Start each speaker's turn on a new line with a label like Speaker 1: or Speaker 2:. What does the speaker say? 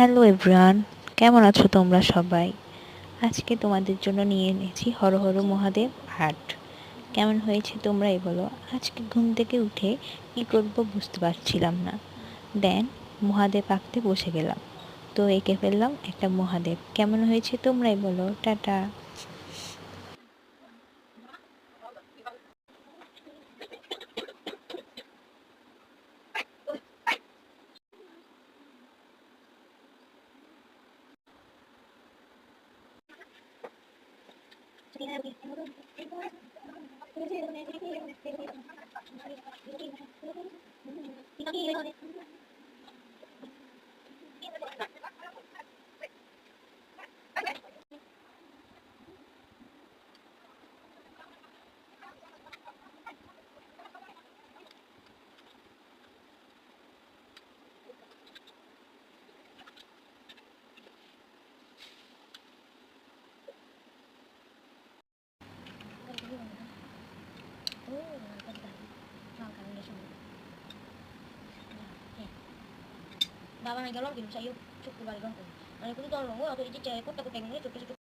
Speaker 1: Hello everyone, কেমন আছো তোমরা সবাই? আজকে তোমাদের জন্য নিয়ে এনেছি হর হর মহাদেব আর্ট। কেমন হয়েছে তোমরাই বলো। আজকে ঘুম থেকে উঠে কী করব বুঝতে পারছিলাম না। দেন মহাদেব আঁকতে বসে গেলাম। তো এঁকে ফেললাম একটা মহাদেব। কেমন হয়েছে তোমরাই বলো। Tata.
Speaker 2: Bawang aja lagi, saya cukup balik dong. Nah, itu tuh tolong, atau itu cewek kok takut pengennya cukup